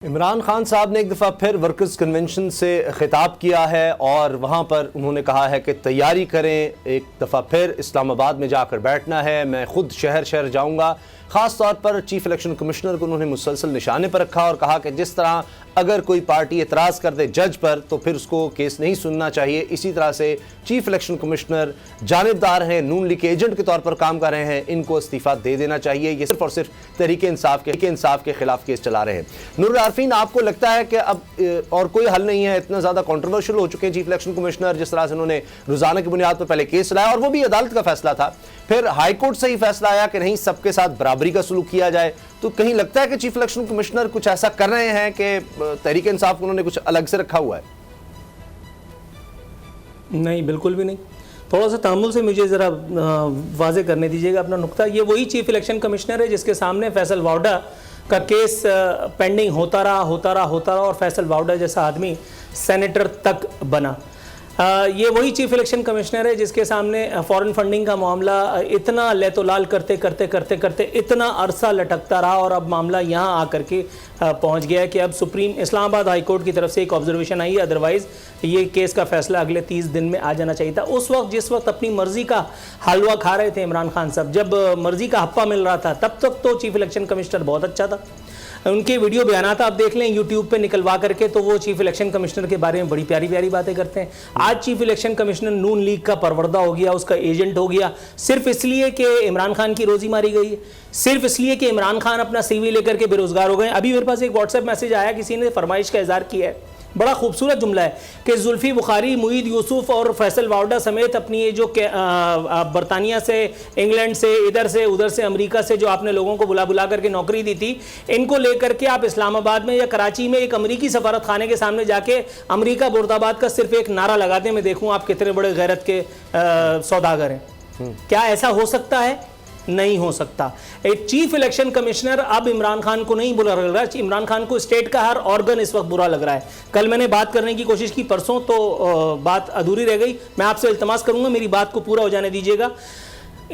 عمران خان صاحب نے ایک دفعہ پھر ورکرز کنونشن سے خطاب کیا ہے اور وہاں پر انہوں نے کہا ہے کہ تیاری کریں، ایک دفعہ پھر اسلام آباد میں جا کر بیٹھنا ہے، میں خود شہر شہر جاؤں گا۔ خاص طور پر چیف الیکشن کمشنر کو انہوں نے مسلسل نشانے پر رکھا اور کہا کہ جس طرح اگر کوئی پارٹی اعتراض کر دے جج پر تو پھر اس کو کیس نہیں سننا چاہیے، اسی طرح سے چیف الیکشن کمشنر جانبدار ہیں، نون لیگ کے ایجنٹ کے طور پر کام کر رہے ہیں، ان کو استعفیٰ دے دینا چاہیے، یہ صرف اور صرف تحریک انصاف کے خلاف کیس چلا رہے ہیں۔ نور العارفین، آپ کو لگتا ہے کہ اب اور کوئی حل نہیں ہے؟ اتنا زیادہ کنٹروورشل ہو چکے ہیں چیف الیکشن کمشنر، جس طرح سے انہوں نے روزانہ کی بنیاد پر پہلے کیس چلایا اور وہ بھی عدالت کا فیصلہ تھا، پھر ہائی کورٹ سے ہی فیصلہ آیا کہ نہیں، سب کے ساتھ برابری کا سلوک کیا جائے، تو کہیں لگتا ہے کہ چیف الیکشن کمشنر کچھ ایسا کر رہے ہیں کہ تحریک انصاف کو انہوں نے کچھ الگ سے رکھا ہوا ہے؟ نہیں، بالکل بھی نہیں۔ تھوڑا سا تحمل سے مجھے ذرا واضح کرنے دیجیے گا اپنا نقطہ۔ یہ وہی چیف الیکشن کمشنر ہے جس کے سامنے فیصل واؤڈا کا کیس پینڈنگ ہوتا رہا اور فیصل واؤڈا جیسا آدمی سینیٹر تک بنا۔ یہ وہی چیف الیکشن کمشنر ہے جس کے سامنے فورن فنڈنگ کا معاملہ اتنا لیت و لال کرتے اتنا عرصہ لٹکتا رہا اور اب معاملہ یہاں آ کر کے پہنچ گیا ہے کہ اب اسلام آباد ہائی کورٹ کی طرف سے ایک آبزرویشن آئی ہے، ادروائز یہ کیس کا فیصلہ اگلے 30 دن میں آ جانا چاہیے تھا۔ اس وقت جس وقت اپنی مرضی کا حلوہ کھا رہے تھے عمران خان صاحب، جب مرضی کا ہپا مل رہا تھا، تب تک تو چیف الیکشن کمشنر بہت اچھا تھا۔ ان کے ویڈیو بیانات آپ دیکھ لیں یوٹیوب پہ نکلوا کر کے، تو وہ چیف الیکشن کمشنر کے بارے میں بڑی پیاری پیاری باتیں کرتے ہیں۔ آج چیف الیکشن کمشنر نون لیگ کا پروردہ ہو گیا، اس کا ایجنٹ ہو گیا، صرف اس لیے کہ عمران خان کی روزی ماری گئی ہے، صرف اس لیے کہ عمران خان اپنا سی وی لے کر کے بے روزگار ہو گئے۔ ابھی میرے پاس ایک واٹس ایپ میسج آیا، کسی نے فرمائش کا اظہار کیا ہے، بڑا خوبصورت جملہ ہے کہ زلفی بخاری، معید یوسف اور فیصل واؤڈا سمیت اپنی یہ جو برطانیہ سے، انگلینڈ سے، ادھر سے ادھر سے، امریکہ سے جو آپ نے لوگوں کو بلا کر کے نوکری دی تھی، ان کو لے کر کے آپ اسلام آباد میں یا کراچی میں ایک امریکی سفارت خانے کے سامنے جا کے امریکہ مرد آباد کا صرف ایک نعرہ لگا دیں، میں دیکھوں آپ کتنے بڑے غیرت کے سوداگر ہیں۔ کیا ایسا ہو سکتا ہے؟ نہیں ہو سکتا۔ ایک چیف الیکشن کمشنر اب عمران خان کو نہیں برا لگ رہا، عمران خان کو اسٹیٹ کا ہر آرگن اس وقت برا لگ رہا ہے۔ کل میں نے بات کرنے کی کوشش کی، پرسوں تو بات ادھوری رہ گئی، میں آپ سے التماس کروں گا میری بات کو پورا ہو جانے دیجیے گا۔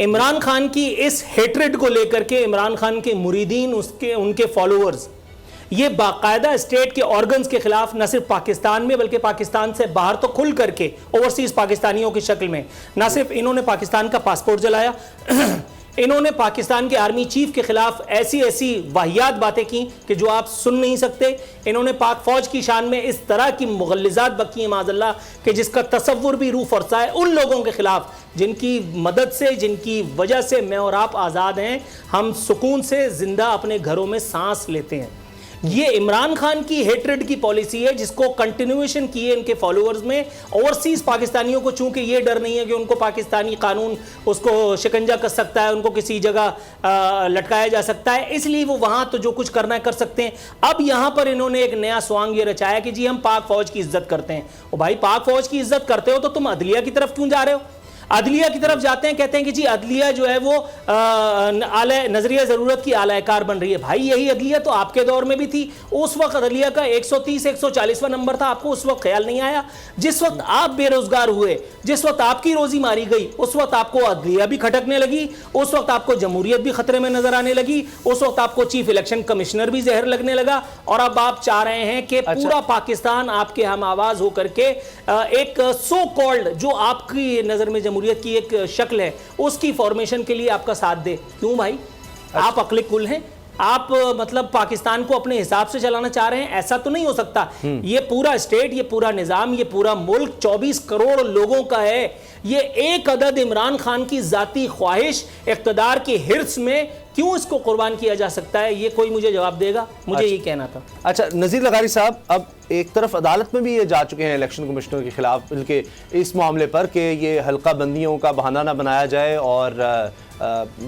عمران خان کی اس ہیٹریڈ کو لے کر کے عمران خان کے مریدین، ان کے فالوورز، یہ باقاعدہ اسٹیٹ کے آرگنز کے خلاف نہ صرف پاکستان میں بلکہ پاکستان سے باہر تو کھل کر کے اوورسیز پاکستانیوں کی شکل میں، نہ صرف انہوں نے پاکستان کا پاسپورٹ جلایا، انہوں نے پاکستان کے آرمی چیف کے خلاف ایسی واہیات باتیں کی کہ جو آپ سن نہیں سکتے، انہوں نے پاک فوج کی شان میں اس طرح کی مغلظات بکی ہیں معاذ اللہ کہ جس کا تصور بھی روح فرسا ہے ان لوگوں کے خلاف جن کی مدد سے، جن کی وجہ سے میں اور آپ آزاد ہیں، ہم سکون سے زندہ اپنے گھروں میں سانس لیتے ہیں۔ یہ عمران خان کی ہیٹریڈ کی پالیسی ہے جس کو کنٹینیویشن کی ہے ان کے فالوورز میں۔ اوورسیز پاکستانیوں کو چونکہ یہ ڈر نہیں ہے کہ ان کو پاکستانی قانون اس کو شکنجہ کر سکتا ہے، ان کو کسی جگہ لٹکایا جا سکتا ہے، اس لیے وہ وہاں تو جو کچھ کرنا ہے کر سکتے ہیں۔ اب یہاں پر انہوں نے ایک نیا سوانگ یہ رچایا کہ جی ہم پاک فوج کی عزت کرتے ہیں۔ او بھائی، پاک فوج کی عزت کرتے ہو تو تم عدلیہ کی طرف کیوں جا رہے ہو؟ عدلیہ کی طرف جاتے ہیں، کہتے ہیں کہ جی عدلیہ جو ہے وہ نظریہ ضرورت کی اعلی کار بن رہی ہے۔ بھائی، یہی عدلیہ تو آپ کے دور میں بھی تھی، اس وقت عدلیہ کا 130 140واں نمبر تھا، آپ کو اس وقت خیال نہیں آیا؟ جس وقت آپ بے روزگار ہوئے، جس وقت آپ کی روزی ماری گئی، اس وقت آپ کو عدلیہ بھی کھٹکنے لگی، اس وقت آپ کو جمہوریت بھی خطرے میں نظر آنے لگی، اس وقت آپ کو چیف الیکشن کمشنر بھی زہر لگنے لگا، اور اب آپ چاہ رہے ہیں کہ پورا پاکستان آپ کے ہم آواز ہو کر کے ایک سو کالڈ جو آپ کی نظر میں جمہوریت کی ایک شکل ہے اس کی فارمیشن کے لیے آپ کا ساتھ دے۔ کیوں بھائی؟ آپ عقل کل ہیں، آپ مطلب پاکستان کو اپنے حساب سے چلانا چاہ رہے ہیں؟ ایسا تو نہیں ہو سکتا۔ یہ پورا اسٹیٹ، یہ پورا نظام، یہ پورا ملک 24 کروڑ لوگوں کا ہے۔ یہ ایک عدد عمران خان کی ذاتی خواہش، اقتدار کی حرص میں کیوں اس کو قربان کیا جا سکتا ہے؟ یہ کوئی مجھے جواب دے گا؟ مجھے یہ کہنا تھا۔ اچھا، نذیر لغاری صاحب، اب ایک طرف عدالت میں بھی یہ جا چکے ہیں الیکشن کمشنر کے خلاف، بلکہ اس معاملے پر کہ یہ حلقہ بندیوں کا بہانہ نہ بنایا جائے اور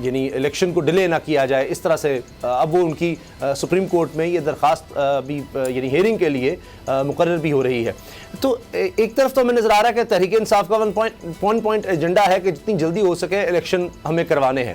یعنی الیکشن کو ڈیلے نہ کیا جائے، اس طرح سے اب وہ ان کی سپریم کورٹ میں یہ درخواست بھی یعنی ہیئرنگ کے لیے مقرر بھی ہو رہی ہے۔ تو ایک طرف تو ہمیں نظر آ رہا ہے کہ تحریک انصاف کا ون پوائنٹ ایجنڈا ہے کہ جتنی جلدی ہو سکے الیکشن ہمیں کروانے ہیں۔